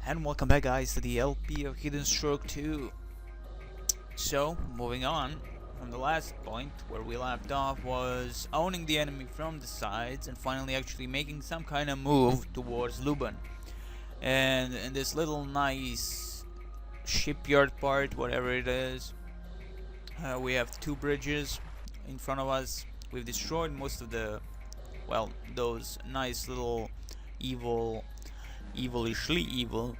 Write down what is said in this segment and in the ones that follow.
And welcome back, guys, to the LP of Hidden Stroke 2. So, moving on from the last point where we left off was owning the enemy from the sides and finally actually making some kind of move towards Luban. And in this little nice shipyard part, whatever it is, we have two bridges in front of us. We've destroyed most of the, well, those nice little evilishly evil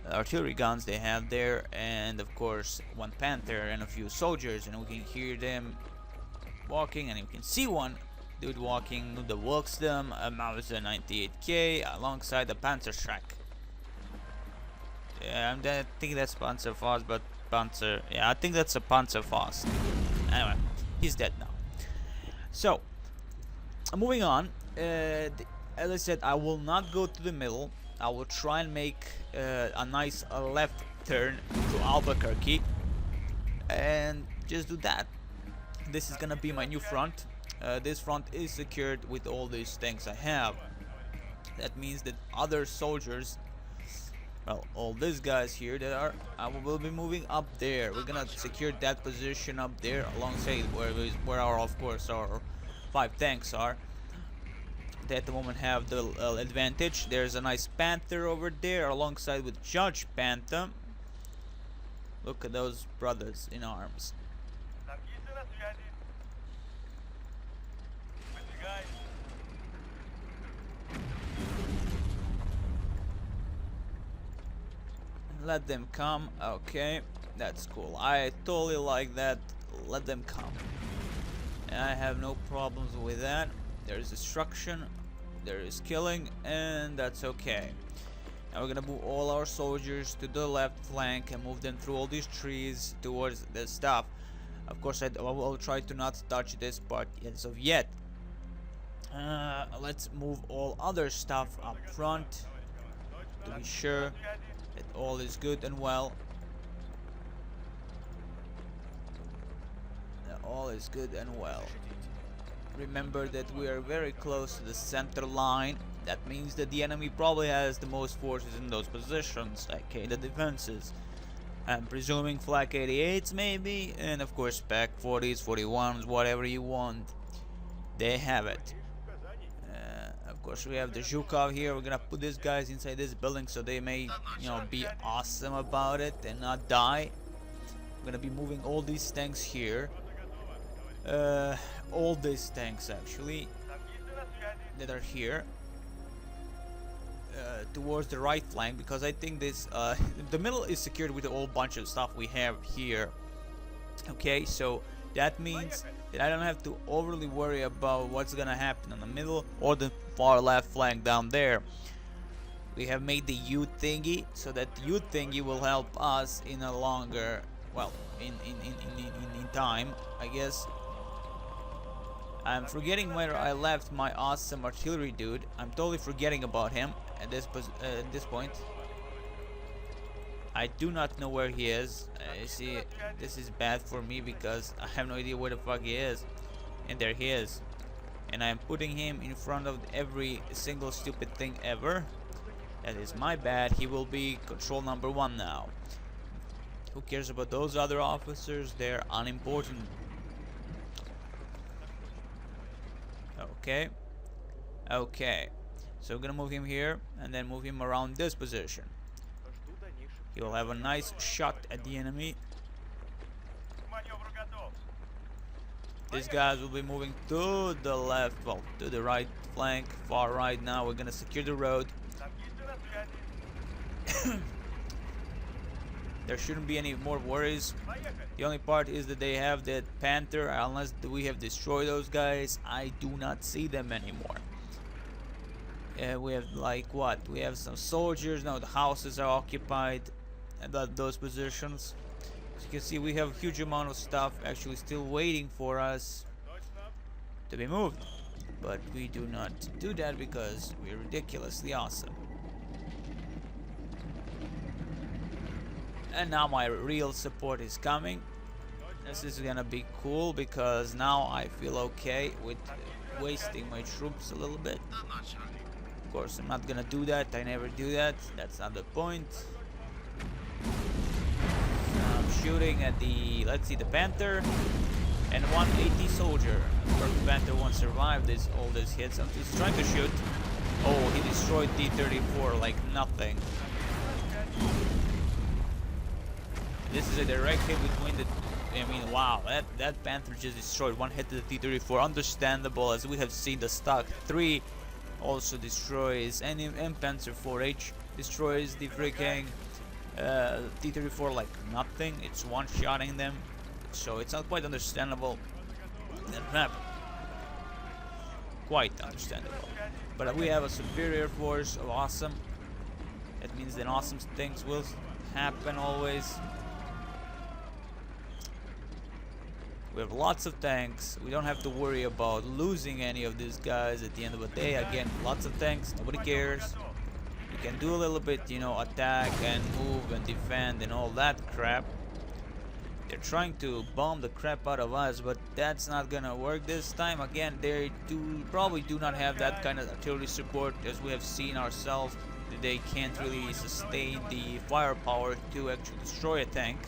artillery guns they have there, and of course one panther and a few soldiers, and we can hear them walking, and you can see one dude walking that walks them, a Mauser 98K alongside the Panzerschreck. Yeah, I think that's Panzerfaust, but I think that's a Panzerfaust. Anyway, he's dead now. So, moving on, as I said, I will not go to the middle. I will try and make a nice left turn to Albuquerque and just do that. This is gonna be my new front. This front is secured with all these things I have. That means that other soldiers, well, all these guys here that are, I will be moving up there. We're gonna secure that position up there alongside where our, of course, our 5 tanks are. They at the moment have the advantage. There's a nice Panther over there alongside with Judge Panther. Look at those brothers in arms. Let them come. Okay, that's cool. I totally like that. Let them come. And I have no problems with that. There is destruction, there is killing, and that's okay. Now we're gonna move all our soldiers to the left flank and move them through all these trees towards the stuff. Of course, I will try to not touch this part as of yet. Let's move all other stuff up front to be sure that all is good and well. That all is good and well. Remember that we are very close to the center line. That means that the enemy probably has the most forces in those positions, aka the defenses. I'm presuming Flak 88s maybe, and of course Pack 40s, 41s, whatever you want. They have it. Of course we have the Zhukov here. We're gonna put these guys inside this building so they may, be awesome about it and not die. We're gonna be moving all these tanks here. All these tanks actually that are here towards the right flank, because I think this the middle is secured with a whole bunch of stuff we have here. Okay, so that means that I don't have to overly worry about what's gonna happen in the middle or the far left flank down there. We have made the U thingy, so that the U thingy will help us in a longer, well, in time, I guess. I'm forgetting where I left my awesome artillery dude. I'm totally forgetting about him at this point. I do not know where he is. You see, this is bad for me because I have no idea where the fuck he is. And there he is. And I'm putting him in front of every single stupid thing ever. That is my bad. He will be control number 1 now. Who cares about those other officers? They're unimportant. Okay, so we're gonna move him here and then move him around this position. He will have a nice shot at the enemy. These guys will be moving to the left, well, to the right flank, far right now. We're gonna secure the road. There shouldn't be any more worries. The only part is that they have that Panther. Unless we have destroyed those guys, I do not see them anymore. We have like what? We have some soldiers. Now the houses are occupied at those positions. As you can see, we have a huge amount of stuff actually still waiting for us to be moved. But we do not do that because we're ridiculously awesome. And now my real support is coming. This is gonna be cool because now I feel okay with wasting my troops a little bit. Of course, I'm not gonna do that. I never do that. That's not the point. I'm shooting at the, let's see, the Panther and 180 soldier. Of course, the Panther won't survive all these hits. I'm just trying to shoot. Oh, he destroyed D-34 like nothing. This is a direct hit between the... I mean, wow, that Panther just destroyed one hit to the T-34. Understandable, as we have seen the Stock 3 also destroys, and Panzer 4H destroys the freaking T-34 like nothing. It's one-shotting them, so it's not quite understandable. That happened. Quite understandable. But we have a superior force of awesome. That means that awesome things will happen always. We have lots of tanks. We don't have to worry about losing any of these guys at the end of the day. Again, lots of tanks. Nobody cares. You can do a little bit, you know, attack and move and defend and all that crap. They're trying to bomb the crap out of us, but that's not gonna work this time. Again, they probably do not have that kind of artillery support, as we have seen ourselves. They can't really sustain the firepower to actually destroy a tank.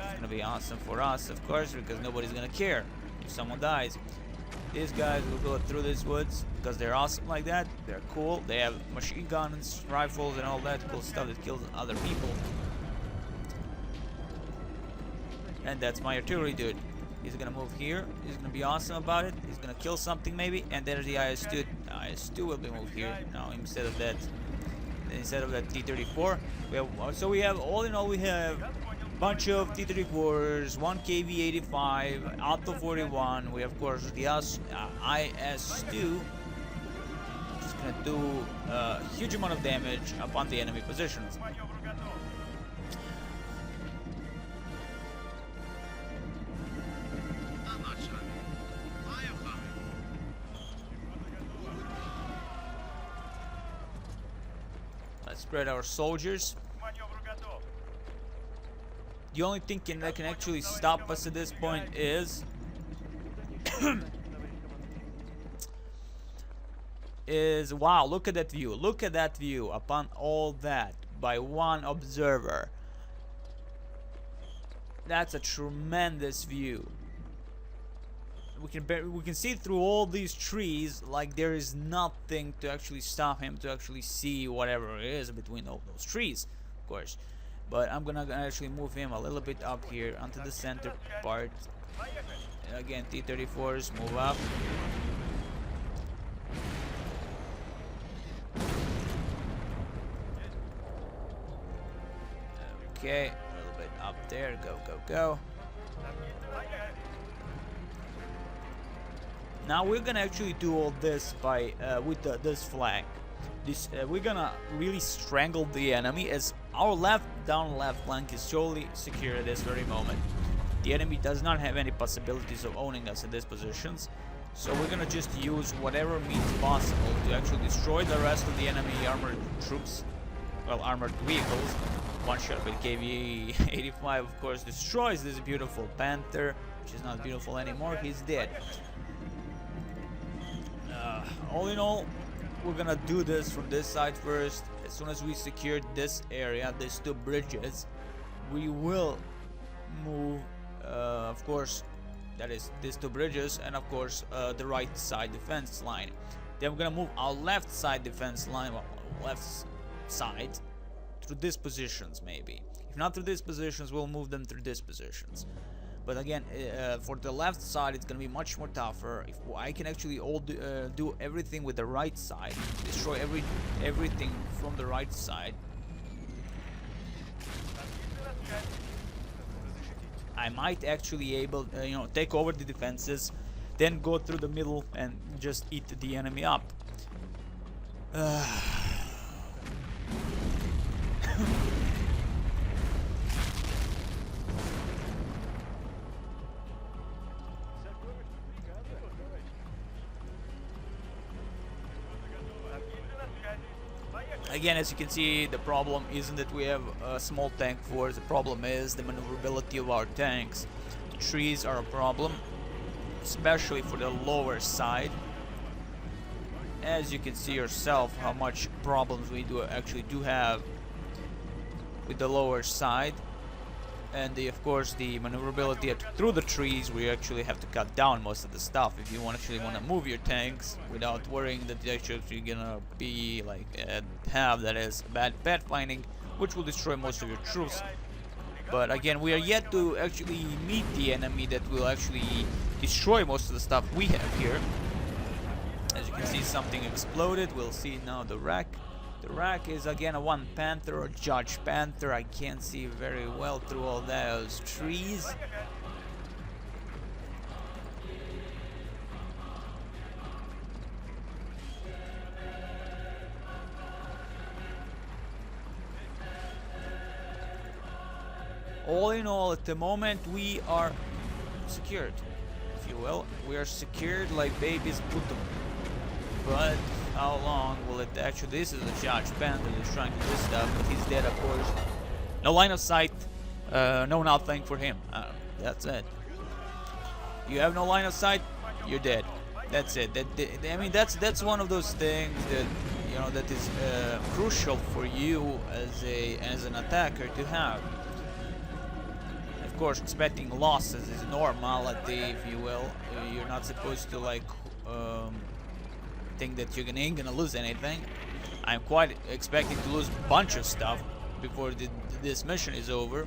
It's gonna be awesome for us, of course, because nobody's gonna care if someone dies. These guys will go through these woods because they're awesome like that. They're cool. They have machine guns, rifles, and all that cool stuff that kills other people. And that's my artillery dude. He's gonna move here. He's gonna be awesome about it. He's gonna kill something maybe, and there's the IS-2. IS-2 will be moved here now instead of that. T-34. We have all in all we have a bunch of T-34s, one KV-85, Auto 41. We have, of course, the IS-2. Just gonna do a huge amount of damage upon the enemy positions. Let's spread our soldiers. The only thing that can actually stop us at this point is wow, look at that view. Look at that view upon all that by one observer. That's a tremendous view. We can see through all these trees like there is nothing to actually stop him to actually see whatever it is between all those trees, of course. But I'm gonna actually move him a little bit up here onto the center part. Again, T-34s move up. Okay, a little bit up there. Go, go, go. Now we're gonna actually do all this by with this flag. We're gonna really strangle the enemy, as our left flank is totally secure at this very moment. The enemy does not have any possibilities of owning us in these positions, so we're gonna just use whatever means possible to actually destroy the rest of the enemy armored troops, well, armored vehicles. One shot with KV-85, of course, destroys this beautiful Panther, which is not beautiful anymore. He's dead. All in all, we're gonna do this from this side first. As soon as we secure this area, these two bridges, we will move, of course, that is these two bridges, and of course the right side defense line. Then we're gonna move our left side defense line, well, left side, through these positions maybe. If not through these positions, we'll move them through these positions. But again, for the left side, it's gonna be much more tougher. If I can actually do everything with the right side, destroy everything from the right side, I might actually able, you know, take over the defenses, then go through the middle and just eat the enemy up. Again, as you can see, the problem isn't that we have a small tank force. The problem is the maneuverability of our tanks. The trees are a problem, especially for the lower side. as you can see yourself how much problems we do have with the lower side, and of course the maneuverability through the trees. We actually have to cut down most of the stuff if you actually want to move your tanks without worrying that you're actually gonna be like have that is bad pathfinding, which will destroy most of your troops. But again, we are yet to actually meet the enemy that will actually destroy most of the stuff we have here. As you can see, something exploded. We'll see now the rack. The rack is again a one Panther or Judge Panther. I can't see very well through all those trees. All in all, at the moment, we are secured, if you will. We are secured like babies put them. But how long will it actually... This is a Judge Panther that's trying to do this stuff, but he's dead, of course. No line of sight, no nothing for him. That's it. You have no line of sight, you're dead. That's it. I mean, that's one of those things that, you know, that is crucial for you as an attacker to have. Of course, expecting losses is normality, if you will. You're not supposed to like think that you ain't gonna lose anything. I'm quite expecting to lose a bunch of stuff before this mission is over.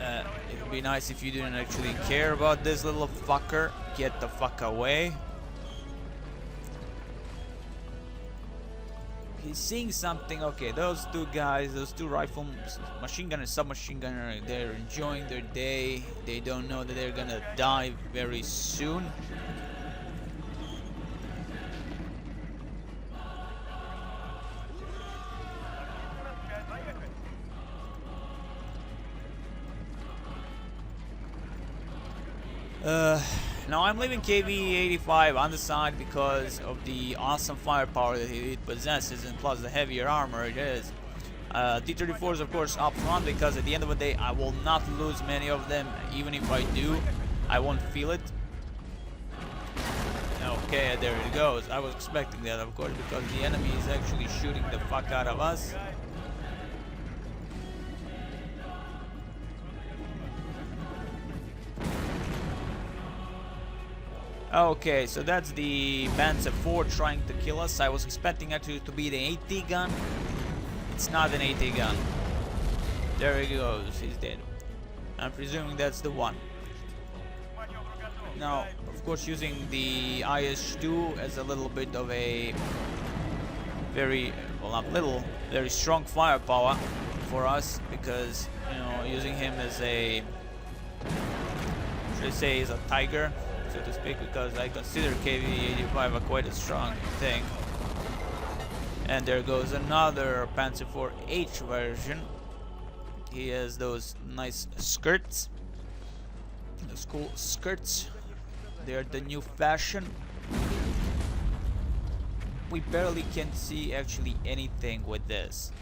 It would be nice if you didn't actually care about this little fucker. Get the fuck away. He's seeing something. Okay, those two guys, those two rifle, machine gunner, submachine gunner, they're enjoying their day. They don't know that they're gonna die very soon. Now I'm leaving KV-85 on the side because of the awesome firepower that it possesses, and plus the heavier armor it is. T-34 is of course up front because at the end of the day I will not lose many of them. Even if I do, I won't feel it. Okay, there it goes. I was expecting that, of course, because the enemy is actually shooting the fuck out of us. Okay, so that's the Panzer IV trying to kill us. I was expecting actually to be the AT gun. It's not an AT gun. There he goes, he's dead. I'm presuming that's the one. Now, of course, using the IS-2 as a little bit of a very, well, not little, very strong firepower for us, because, you know, using him as a, should I say, as a tiger, so to speak, because I consider KV-85 a quite a strong thing. And there goes another Panzer IV-H version. He has those nice skirts, those cool skirts. They're the new fashion. We barely can see actually anything with this.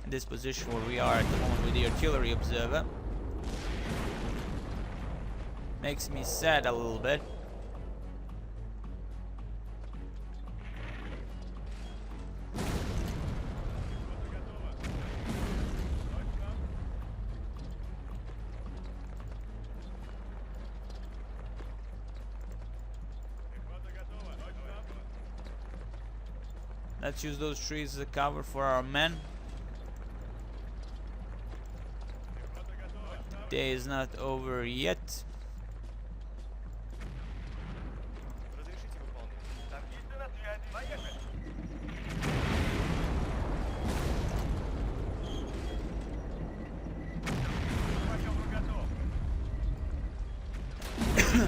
In this position where we are at the moment with the artillery observer. Makes me sad a little bit. Let's use those trees as a cover for our men. The day is not over yet.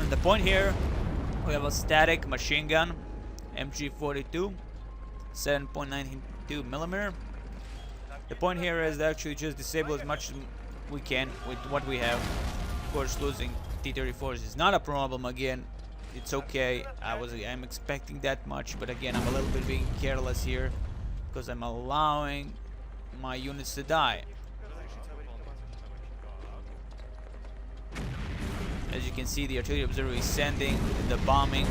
The point here, we have a static machine gun, MG42. 7.92 millimeter. The point here is to actually just disable as much as we can with what we have. Of course, losing T-34s is not a problem. Again, it's okay. I'm expecting that much, but again, I'm a little bit being careless here because I'm allowing my units to die. As you can see, the artillery observer is sending the bombing,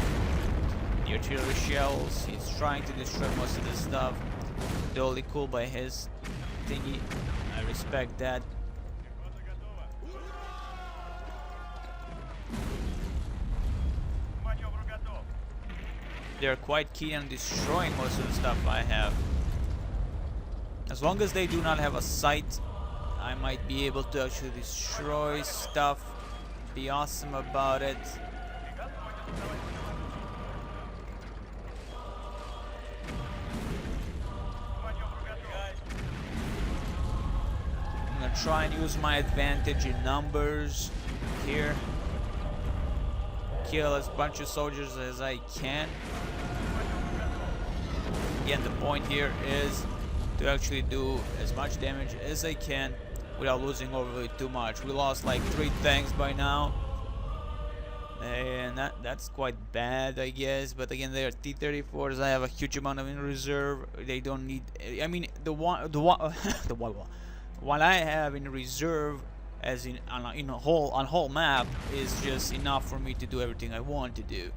the artillery shells. He's trying to destroy most of this stuff. Totally cool by his thingy. I respect that. They're quite keen on destroying most of the stuff I have. As long as they do not have a sight, I might be able to actually destroy stuff. Be awesome about it. I'm gonna try and use my advantage in numbers here. Kill as bunch of soldiers as I can. Again, the point here is to actually do as much damage as I can without losing overly too much. We lost like 3 tanks by now, and that's quite bad, I guess. But again, they are T-34s. I have a huge amount of in reserve. They don't need. I mean, what I have in reserve, as in on whole map, is just enough for me to do everything I want to do.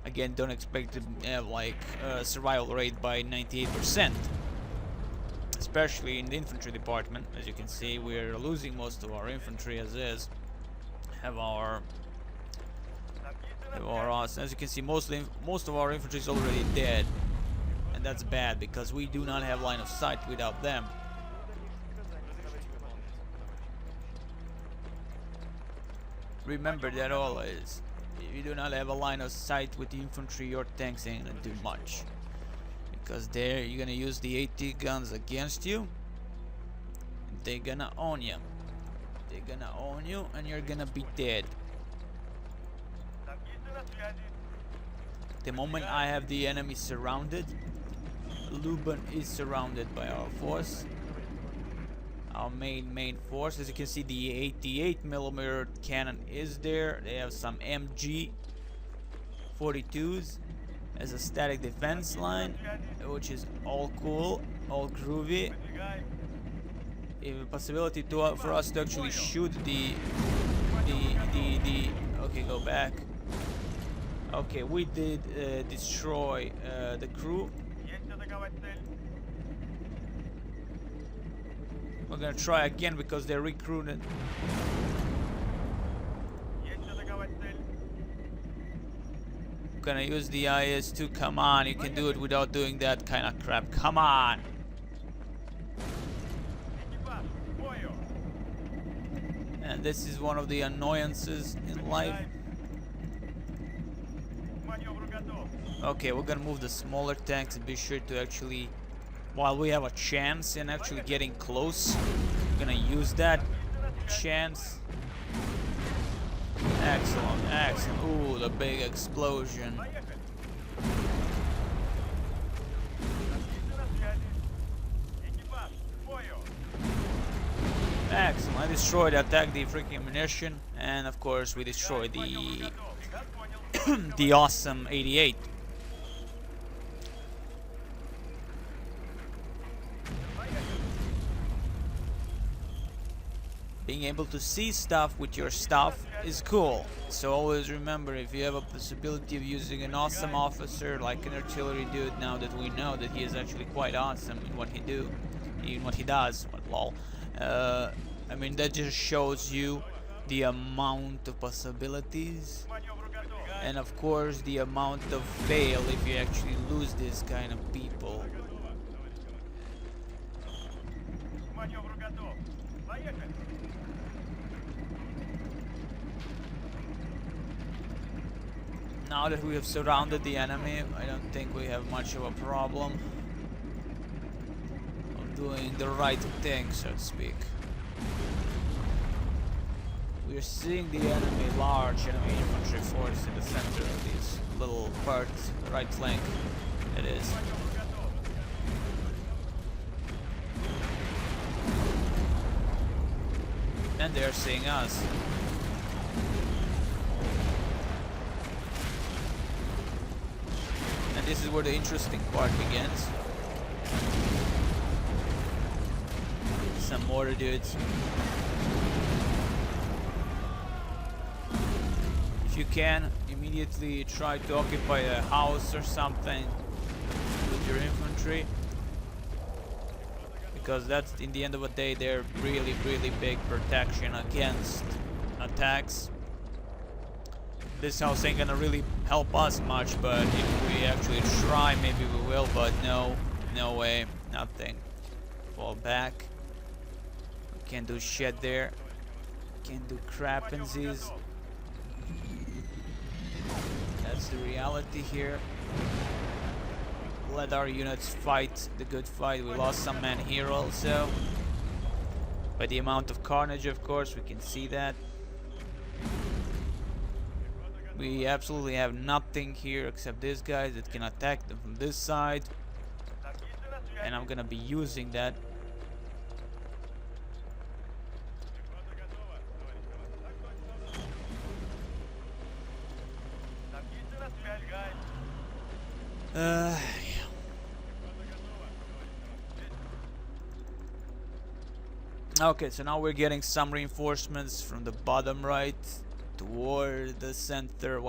Again, don't expect to have like a survival rate by 98%, especially in the infantry department. As you can see, we're losing most of our infantry as is. Have our as you can see, most of our infantry is already dead, and that's bad because we do not have line of sight without them. Remember that always. If you do not have a line of sight with the infantry, your tanks ain't gonna do much, because there you're gonna use the AT guns against you. They're gonna own you. They're gonna own you, and you're gonna be dead. The moment I have the enemy surrounded, Luban is surrounded by our force. Our main force. As you can see, the 88mm cannon is there. They have some MG 42s as a static defense line, which is all cool, all groovy. A possibility for us to actually shoot the okay, go back. Okay, we did destroy the crew. We're gonna try again because they're recruited. Gonna use the IS-2. Come on, you can do it without doing that kind of crap. Come on. And this is one of the annoyances in life. Okay, we're gonna move the smaller tanks and be sure to actually, while we have a chance in actually getting close, we're gonna use that chance. Excellent, excellent. Ooh, the big explosion. Excellent. I destroyed, attacked the freaking ammunition, and of course we destroyed the the awesome 88. Being able to see stuff with your stuff is cool. So always remember, if you have a possibility of using an awesome officer like an artillery dude, now that we know that he is actually quite awesome in what he does, lol. I mean, that just shows you the amount of possibilities, and of course the amount of fail if you actually lose this kind of people. Now that we have surrounded the enemy, I don't think we have much of a problem of doing the right thing, so to speak. We are seeing the enemy, large enemy infantry force in the center of these little parts, right flank, it is. And they are seeing us. And this is where the interesting part begins. Some mortar dudes. If you can, immediately try to occupy a house or something with your infantry, because that's, in the end of the day, they're really big protection against attacks. This house ain't gonna really help us much, but if we actually try, maybe we will, but no way, nothing. Fall back. We can't do shit there. Can't do crappensies. That's the reality here. Let our units fight the good fight. We lost some men here also. By the amount of carnage, of course, we can see that. We absolutely have nothing here except these guys that can attack them from this side. And I'm gonna be using that. Okay, so now we're getting some reinforcements from the bottom right toward the center,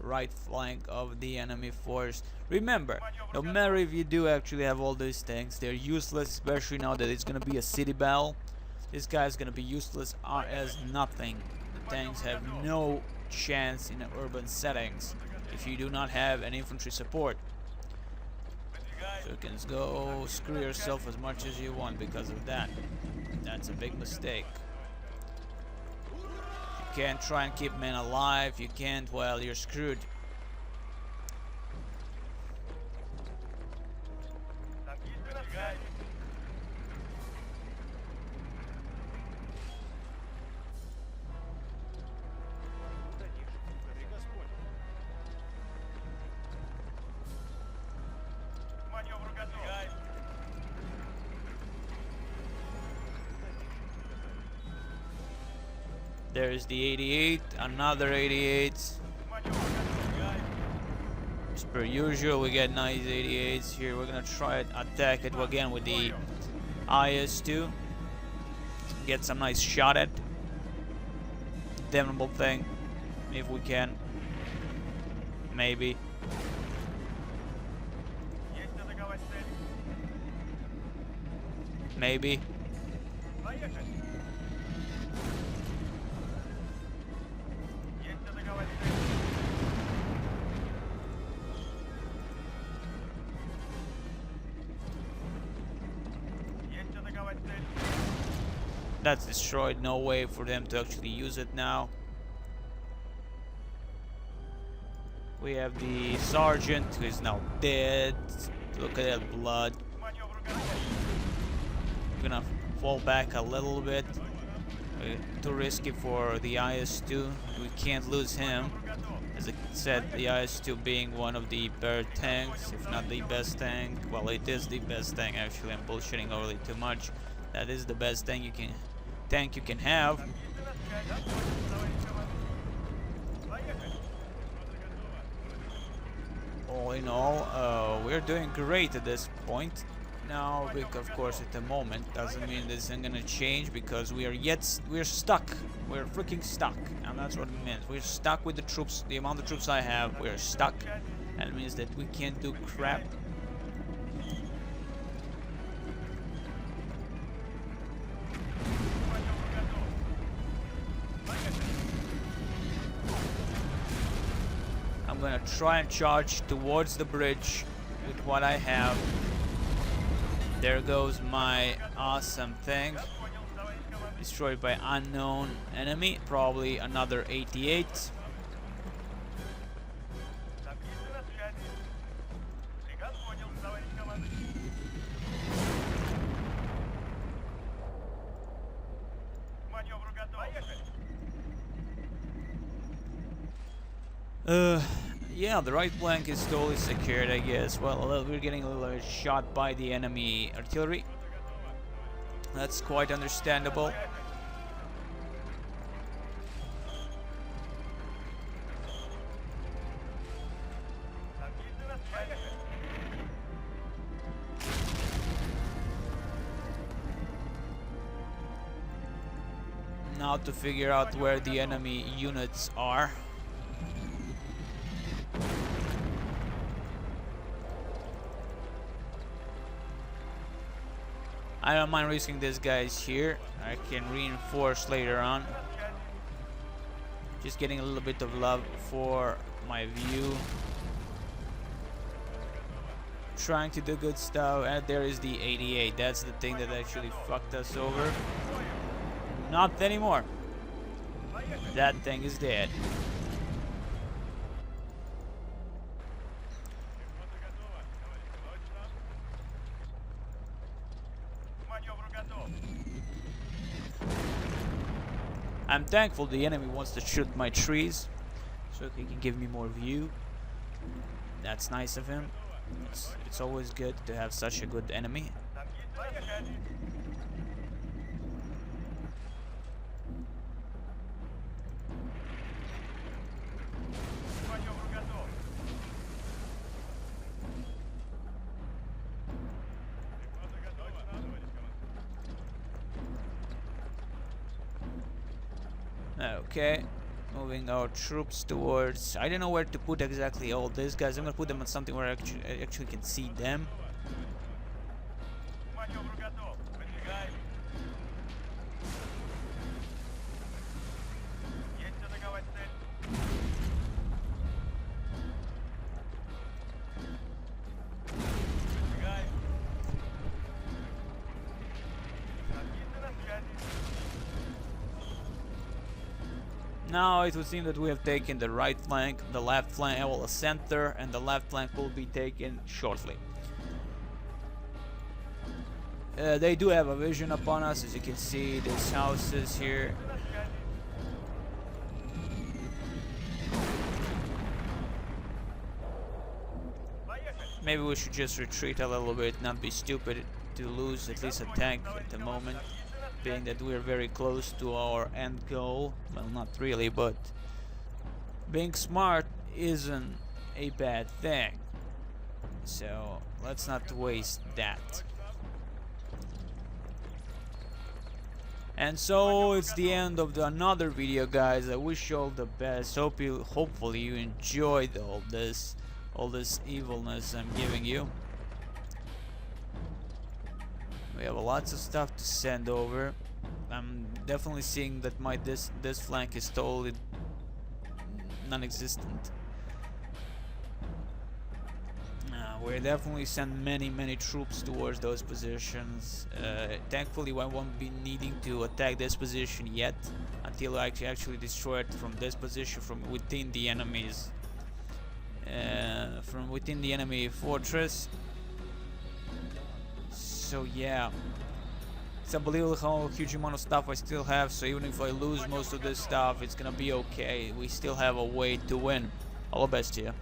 right flank of the enemy force. Remember, no matter if you do actually have all these tanks, they're useless, especially now that it's gonna be a city battle. This guy's gonna be useless as nothing. The tanks have no chance in urban settings if you do not have an infantry support. So you can go screw yourself as much as you want because of that. That's a big mistake. You can't try and keep men alive. You can't, well, you're screwed. There's the 88, another 88. As per usual, we get nice 88s here. We're gonna try and attack it again with the IS-2. Get some nice shot at. Damnable thing, if we can. Maybe. Maybe. That's destroyed. No way for them to actually use it now. We have the sergeant who is now dead. Look at that blood. We're gonna fall back a little bit. Too risky for the IS-2. We can't lose him. As I said, the IS-2 being one of the better tanks, if not the best tank. Well, it is the best tank actually. I'm bullshitting overly too much. That is the best tank you can have. All in all, we're doing great at this point. Now, of course, at the moment doesn't mean this isn't gonna change because we're stuck. We're freaking stuck, and that's what it means. We're stuck with the troops. The amount of troops I have, we're stuck, and it means that we can't do crap. I'm gonna try and charge towards the bridge with what I have. There goes my awesome thing. Destroyed by unknown enemy. Probably another 88. Yeah, the right flank is totally secured, I guess. Well, we're getting a little shot by the enemy artillery. That's quite understandable. Now to figure out where the enemy units are. I don't mind risking these guys here. I can reinforce later on. Just getting a little bit of love for my view. Trying to do good stuff, and there is the 88. That's the thing that actually fucked us over. Not anymore. That thing is dead. I'm thankful the enemy wants to shoot my trees so he can give me more view. That's nice of him. It's always good to have such a good enemy. Okay, moving our troops towards. I don't know where to put exactly all these guys. I'm gonna put them on something where I actually can see them. Now it would seem that we have taken the right flank, the left flank, well, the center, and the left flank will be taken shortly. They do have a vision upon us, as you can see, these houses here. Maybe we should just retreat a little bit, not be stupid to lose at least a tank at the moment. Being that we're very close to our end goal. Well, not really, but being smart isn't a bad thing. So let's not waste that. And so it's the end of another video, guys. I wish you all the best. Hopefully you enjoyed all this evilness I'm giving you. We have lots of stuff to send over. I'm definitely seeing that this flank is totally non-existent. We're definitely send many troops towards those positions. Thankfully, I won't be needing to attack this position yet until I actually destroy it from this position, from within the enemy's, from within the enemy fortress. So yeah, it's unbelievable how huge amount of stuff I still have. So even if I lose most of this stuff, it's gonna be okay. We still have a way to win. All the best to you.